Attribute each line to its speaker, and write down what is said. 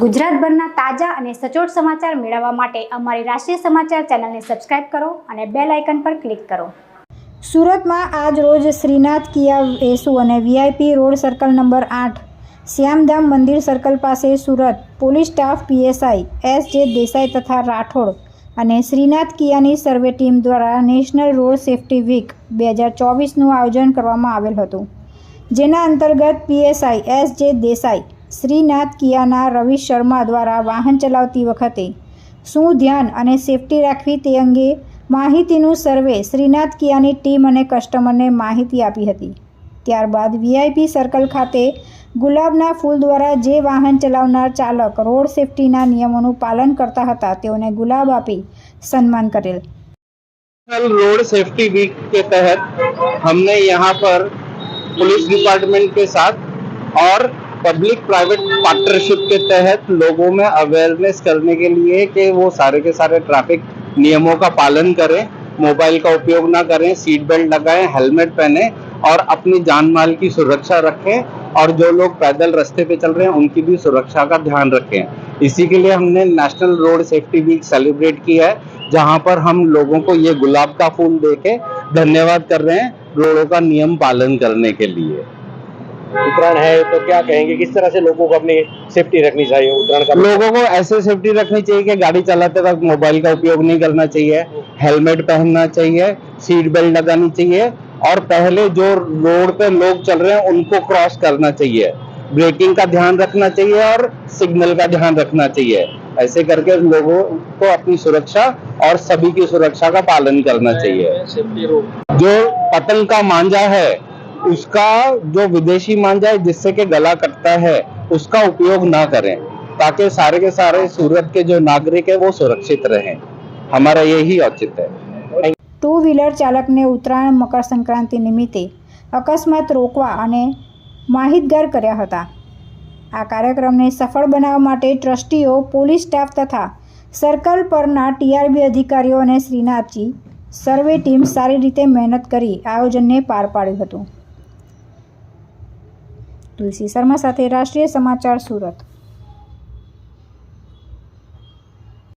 Speaker 1: ગુજરાતભરના તાજા અને સચોટ સમાચાર મેળવવા માટે અમારી રાષ્ટ્રીય સમાચાર ચેનલને સબસ્ક્રાઇબ કરો અને બેલ આઇકન પર ક્લિક કરો। સુરતમાં આજ રોજ શ્રીનાથ કિયા વેસુ અને VIP road circle number 8 Shyamdham મંદિર સર્કલ પાસે Surat police staff PSI S J. Desai તથા રાઠોડ અને શ્રીનાથ કિયાની સર્વે ટીમ દ્વારા નેશનલ રોડ સેફ્ટી વીક 2024નું આયોજન કરવામાં આવેલ હતું, જેના અંતર્ગત પીએસઆઈ એસ.જે. દેસાઈ શ્રીનાથ કિયાના રવિ શર્મા દ્વારા વાહન ચલાવતી વખતે શું ધ્યાન અને સેફટી રાખવી તે અંગે માહિતીનું સર્વે શ્રીનાથ કિયાની ટીમ અને કસ્ટમરને માહિતી આપી હતી। ત્યારબાદ વીઆઈપી સર્કલ ખાતે ગુલાબના ફૂલ દ્વારા જે વાહન ચલાવનાર ચાલક રોડ સેફટીના નિયમોનું પાલન કરતા હતા તેઓને गुलाब આપી सम्मान करेल।
Speaker 2: रोड सेफ्टी वीक के तहत हमने यहाँ पर पुलिस डिपार्टमेंट के साथ और पब्लिक प्राइवेट पार्टनरशिप के तहत लोगों में अवेयरनेस करने के लिए कि वो सारे के सारे ट्रैफिक नियमों का पालन करें, मोबाइल का उपयोग ना करें, सीट बेल्ट लगाएं, हेलमेट पहने और अपनी जान माल की सुरक्षा रखें और जो लोग पैदल रास्ते पे चल रहे हैं उनकी भी सुरक्षा का ध्यान रखें। इसी के लिए हमने national road safety week celebrate किया है, जहां पर हम लोगों को ये गुलाब का फूल देके धन्यवाद कर रहे हैं रोडों का नियम पालन करने के लिए।
Speaker 3: उत्तरायण है तो क्या कहेंगे, किस तरह से लोगों को अपनी सेफ्टी रखनी चाहिए? उत्तरायण का
Speaker 2: लोगों को ऐसे सेफ्टी रखनी चाहिए कि गाड़ी चलाते वक्त मोबाइल का उपयोग नहीं करना चाहिए, हेलमेट पहनना चाहिए, सीट बेल्ट लगानी चाहिए और पहले जो रोड पे लोग चल रहे हैं उनको क्रॉस करना चाहिए, ब्रेकिंग का ध्यान रखना चाहिए और सिग्नल का ध्यान रखना चाहिए। ऐसे करके लोगों को अपनी सुरक्षा और सभी की सुरक्षा का पालन करना चाहिए। जो पतंग का मांझा है उसका जो विदेशी मांझा है जिससे के गला कटता है उसका उपयोग ना करें, ताकि सारे के सारे सूरत के जो नागरिक है वो सुरक्षित रहें। हमारा यही औचित्य है।
Speaker 1: टू व्हीलर चालकने उत्तरायण मकर संक्रांति निमित्ते अकस्मात रोकवा અને માહિતગાર કર્યા હતા। આ કાર્યક્રમને સફળ બનાવવા માટે ટ્રસ્ટીઓ, પોલીસ સ્ટાફ તથા સર્કલ પરના ટીઆરબી અધિકારીઓ અને શ્રીનાથજી સર્વે ટીમ સારી રીતે મહેનત કરી આયોજનને પાર પાડ્યું હતું। તુલસી શર્મા સાથે રાષ્ટ્રીય સમાચાર સુરત।